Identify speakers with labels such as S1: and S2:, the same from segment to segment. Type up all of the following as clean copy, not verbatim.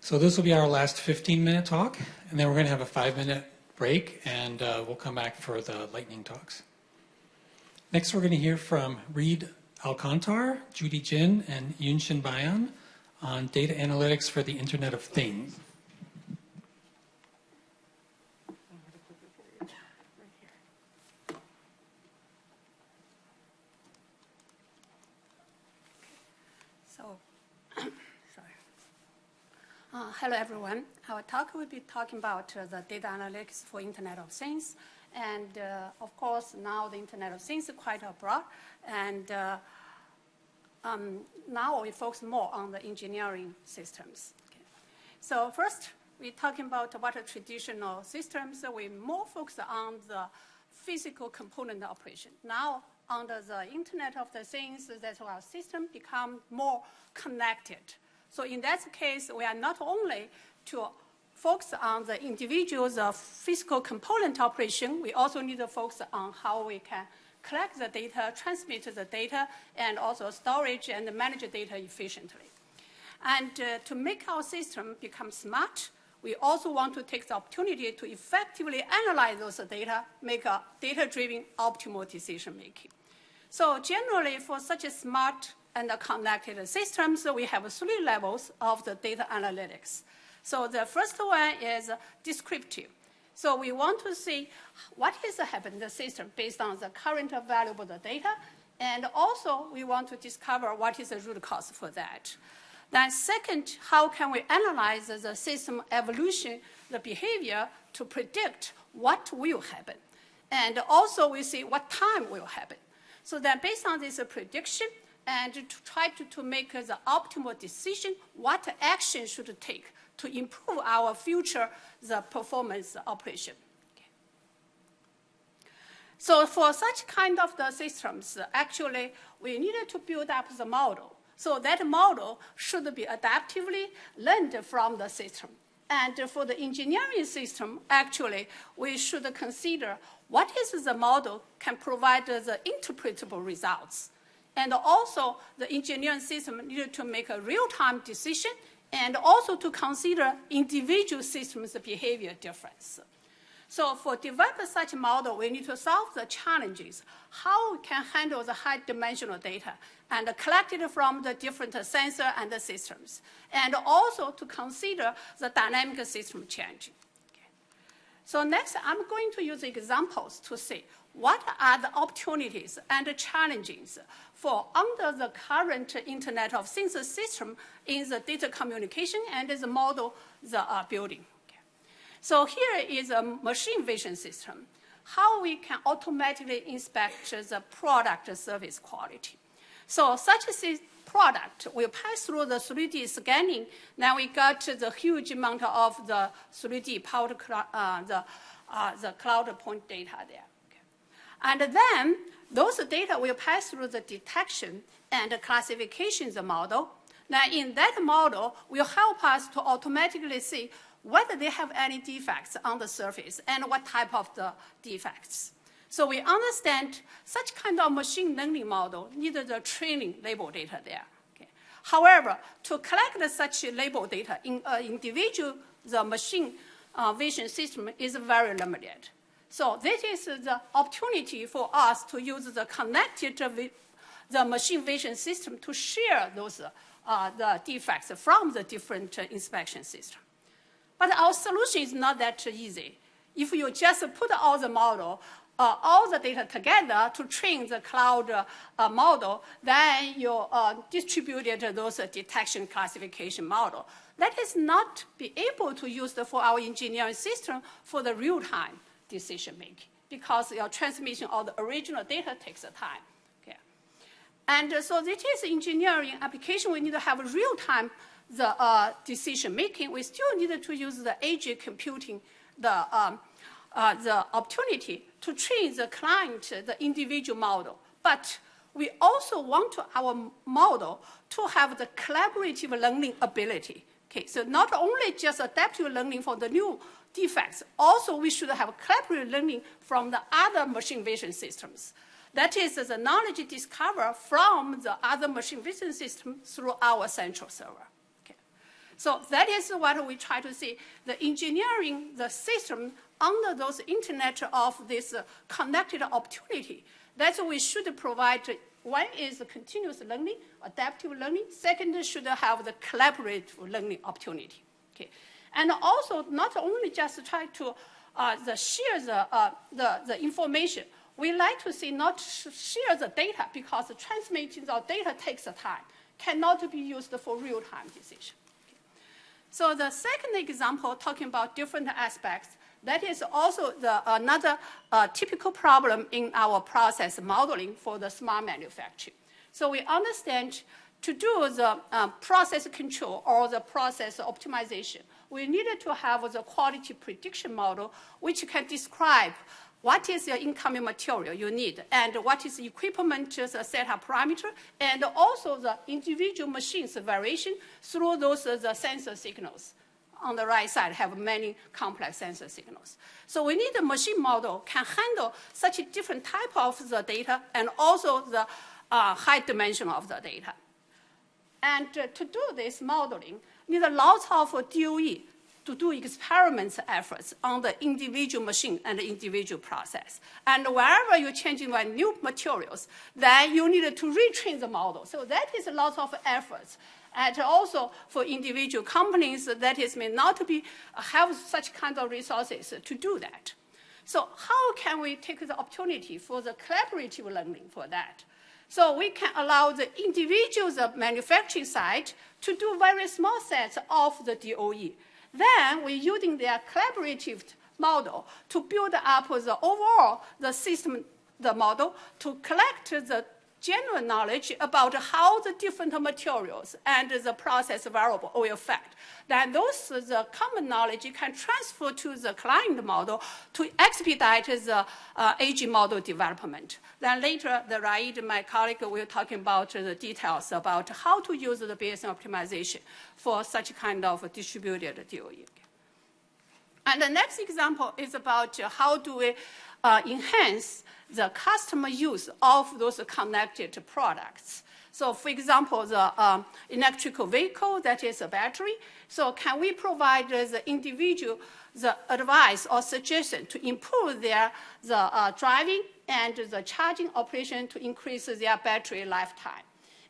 S1: So this will be our last 15-minute talk, and then we're going to have a 5-minute break, and we'll come back for the lightning talks. Next, we're going to hear from Raed Al Kontar, Judy Jin, and Yunshin Bayan on data analytics for the Internet of Things.
S2: Hello, everyone. Our talk will be talking about the data analytics for Internet of Things. And of course, now the Internet of Things is quite broad. And now we focus more on the engineering systems. Okay. So first, we're talking about what are traditional systems. So we more focus on the physical component operation. Now, under the Internet of the Things, that's why our system become more connected. So in that case, we are not only to focus on the individual's physical component operation, we also need to focus on how we can collect the data, transmit the data, and also storage and manage the data efficiently. And to make our system become smart, we also want to take the opportunity to effectively analyze those data, make a data-driven optimal decision-making. So generally, for such a smart and connected systems, we have 3 levels of the data analytics. So the first one is descriptive. So we want to see what is happening in the system based on the current available data, and also we want to discover what is the root cause for that. Then second, how can we analyze the system evolution, the behavior, to predict what will happen? And also we see what time will happen. So then based on this prediction, and to try to make the optimal decision, what action should take to improve our future the performance operation. Okay. So for such kind of the systems, actually, we needed to build up the model. So that model should be adaptively learned from the system. And for the engineering system, actually, we should consider what is the model can provide the interpretable results. And also, the engineering system needed to make a real-time decision and also to consider individual systems' behavior difference. So for developing such a model, we need to solve the challenges, how we can handle the high-dimensional data and collect it from the different sensors and the systems, and also to consider the dynamic system change. Okay. So next, I'm going to use examples to see what are the opportunities and the challenges for under the current Internet of Things system in the data communication and the model the building. Okay. So here is a machine vision system, how we can automatically inspect the product service quality. So such a product will pass through the 3D scanning. Now we got the huge amount of the 3D powered the cloud point data there. And then those data will pass through the detection and classification model. Now, in that model, will help us to automatically see whether they have any defects on the surface and what type of the defects. So we understand such kind of machine learning model needed the training label data there. Okay. However, to collect such label data in an individual, the machine vision system is very limited. So this is the opportunity for us to use the connected the machine vision system to share those the defects from the different inspection systems. But our solution is not that easy. If you just put all the model, all the data together to train the cloud model, then you distributed those detection classification model. That is not be able to use for our engineering system for the real-time decision-making, because your transmission of the original data takes time. Okay. And so this is engineering application. We need to have real-time the decision-making. We still need to use the edge computing, the opportunity to train the client, the individual model. But we also want our model to have the collaborative learning ability. Okay, so not only just adaptive learning for the new defects, also we should have collaborative learning from the other machine vision systems. That is the knowledge discovered from the other machine vision system through our central server. Okay. So that is what we try to see, the engineering the system under those internet of this connected opportunity. That's what we should provide. One is continuous learning, adaptive learning. Second, should have the collaborative learning opportunity. Okay. And also not only just try to share the information. We like to see not share the data because transmitting the data takes time, cannot be used for real-time decision. Okay. So the second example, talking about different aspects, that is also another typical problem in our process modeling for the smart manufacturing. So we understand to do the process control or the process optimization, we needed to have the quality prediction model which can describe what is the incoming material you need and what is equipment setup parameter, and also the individual machines variation through those the sensor signals. On the right side have many complex sensor signals. So we need a machine model can handle such a different type of the data and also the high dimension of the data. And to do this modeling, need lots of DOE to do experiments efforts on the individual machine and the individual process. And wherever you're changing by new materials, then you need to retrain the model. So that is a lot of efforts. And also for individual companies, that is may not be have such kind of resources to do that. So how can we take the opportunity for the collaborative learning for that? So we can allow the individuals of manufacturing side to do very small sets of the DOE. Then we're using their collaborative model to build up the overall the system, the model to collect the general knowledge about how the different materials and the process variable will affect. Then those the common knowledge can transfer to the client model to expedite the AG model development. Then later, Raed, my colleague, will talk about the details about how to use the Bayesian optimization for such kind of distributed DOE. And the next example is about how do we enhance the customer use of those connected products. So for example, the electrical vehicle, that is a battery. So can we provide the individual the advice or suggestion to improve their driving and the charging operation to increase their battery lifetime?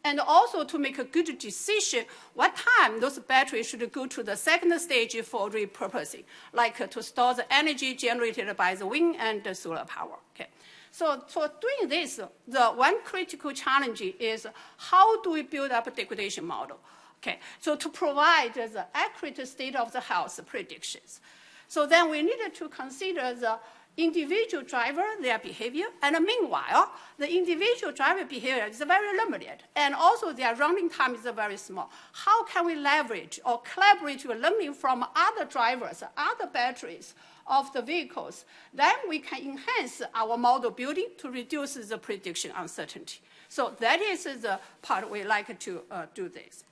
S2: And also to make a good decision what time those batteries should go to the second stage for repurposing, like to store the energy generated by the wind and the solar power. Okay. So for doing this, the one critical challenge is how do we build up a degradation model? Okay. So to provide the accurate state of the health predictions. So then we needed to consider the individual driver, their behavior, and meanwhile, the individual driver behavior is very limited, and also their running time is very small. How can we leverage or collaborate with learning from other drivers, other batteries of the vehicles? Then we can enhance our model building to reduce the prediction uncertainty. So that is the part we like to do this.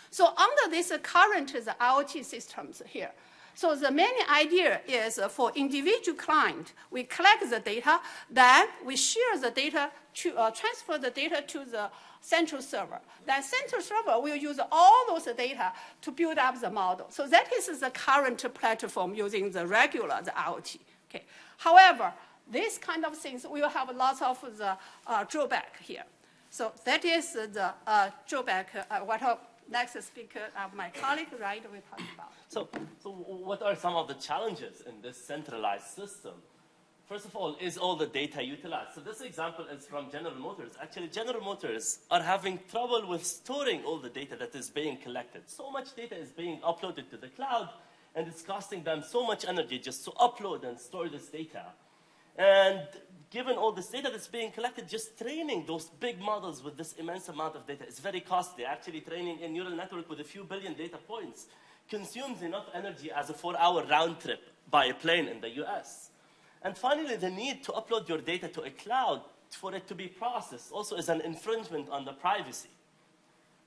S2: So under this current the IoT systems here, so the main idea is for individual client, we collect the data, then we share the data to transfer the data to the central server. Then central server will use all those data to build up the model. So that is the current platform using the regular the IoT. Okay. However, this kind of things will have lots of the drawback here. So that is the drawback. What next speaker, my colleague, Raed, will talk about.
S3: So what are some of the challenges in this centralized system? First of all, is all the data utilized? So this example is from General Motors. Actually, General Motors are having trouble with storing all the data that is being collected. So much data is being uploaded to the cloud, and it's costing them so much energy just to upload and store this data. And given all this data that's being collected, just training those big models with this immense amount of data is very costly. Actually, training a neural network with a few billion data points consumes enough energy as a 4-hour round trip by a plane in the US. And finally, the need to upload your data to a cloud for it to be processed also is an infringement on the privacy,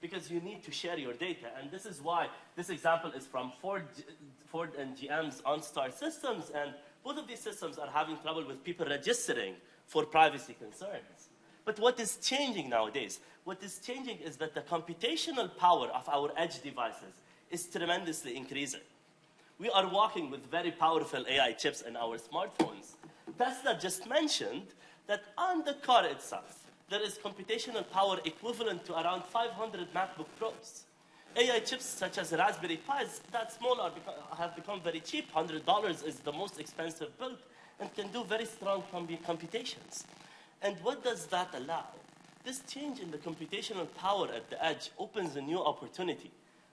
S3: because you need to share your data. And this is why this example is from Ford and GM's OnStar systems, and both of these systems are having trouble with people registering for privacy concerns. But what is changing nowadays? What is changing is that the computational power of our edge devices is tremendously increasing. We are working with very powerful AI chips in our smartphones. Tesla just mentioned that on the car itself, there is computational power equivalent to around 500 MacBook Pros. AI chips such as Raspberry Pis, that small, have become very cheap. $100 is the most expensive build and can do very strong computations. And what does that allow? This change in the computational power at the edge opens a new opportunity,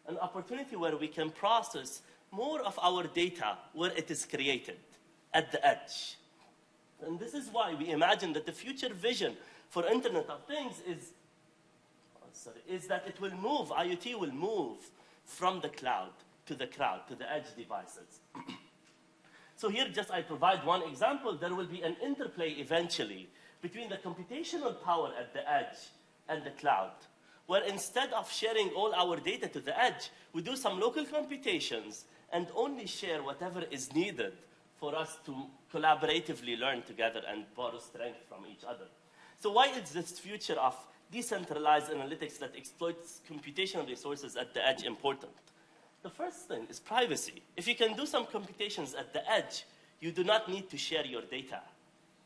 S3: an opportunity where we can process more of our data where it is created, at the edge. And this is why we imagine that the future vision for Internet of Things is that it will move, IoT will move from the cloud, to the edge devices. So here just I provide one example. There will be an interplay eventually between the computational power at the edge and the cloud, where instead of sharing all our data to the edge, we do some local computations and only share whatever is needed for us to collaboratively learn together and borrow strength from each other. So why is this future of decentralized analytics that exploits computational resources at the edge important? The first thing is privacy. If you can do some computations at the edge, you do not need to share your data.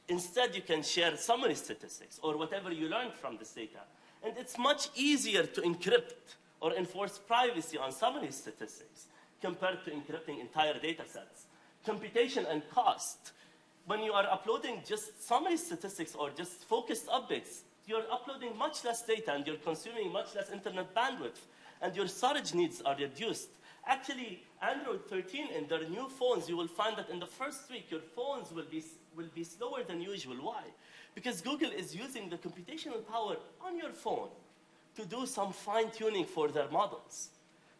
S3: Instead, you can share summary statistics or whatever you learned from this data. And it's much easier to encrypt or enforce privacy on summary statistics compared to encrypting entire data sets. Computation and cost. When you are uploading just summary statistics or just focused updates, you're uploading much less data and you're consuming much less internet bandwidth, and your storage needs are reduced. Actually, Android 13 in their new phones, you will find that in the first week, your phones will be slower than usual. Why? Because Google is using the computational power on your phone to do some fine-tuning for their models.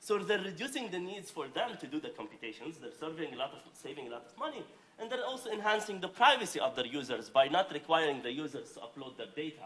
S3: So they're reducing the needs for them to do the computations. They're saving a lot of money. And they're also enhancing the privacy of their users by not requiring the users to upload their data.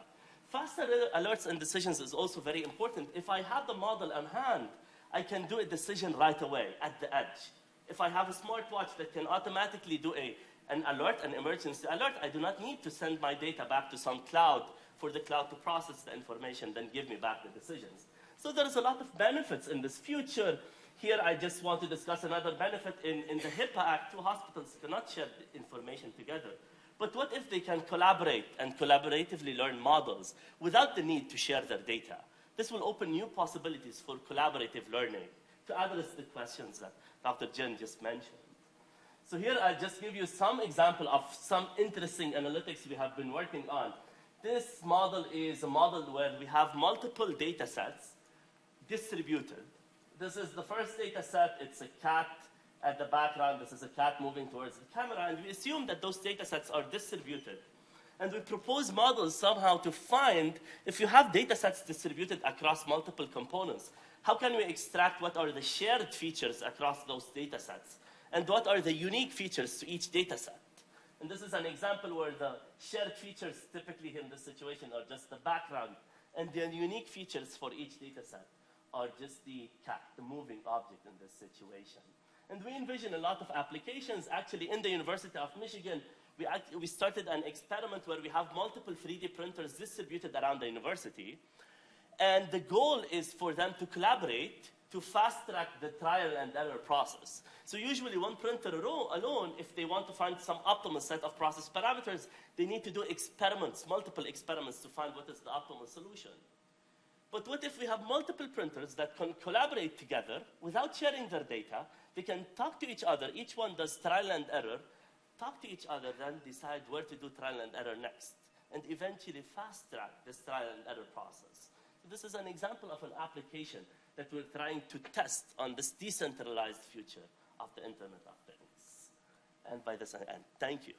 S3: Faster alerts and decisions is also very important. If I have the model on hand, I can do a decision right away at the edge. If I have a smartwatch that can automatically do an alert, an emergency alert, I do not need to send my data back to some cloud for the cloud to process the information, then give me back the decisions. So there's a lot of benefits in this future. Here I just want to discuss another benefit. In the HIPAA Act, two hospitals cannot share information together. But what if they can collaborate and collaboratively learn models without the need to share their data? This will open new possibilities for collaborative learning to address the questions that Dr. Jen just mentioned. So here I'll just give you some example of some interesting analytics we have been working on. This model is a model where we have multiple data sets distributed. This is the first data set. It's a cat at the background. This is a cat moving towards the camera. And we assume that those data sets are distributed. And we propose models somehow to find if you have data sets distributed across multiple components, how can we extract what are the shared features across those data sets? And what are the unique features to each data set? And this is an example where the shared features typically in this situation are just the background. And the unique features for each data set are just the cat, the moving object in this situation. And we envision a lot of applications. Actually, in the University of Michigan, we started an experiment where we have multiple 3D printers distributed around the university. And the goal is for them to collaborate to fast-track the trial and error process. So usually one printer alone, if they want to find some optimal set of process parameters, they need to do experiments, multiple experiments to find what is the optimal solution. But what if we have multiple printers that can collaborate together without sharing their data? They can talk to each other. Each one does trial and error, talk to each other, then decide where to do trial and error next, and eventually fast-track this trial and error process. So this is an example of an application that we're trying to test on this decentralized future of the Internet of Things. And by this I end. Thank you.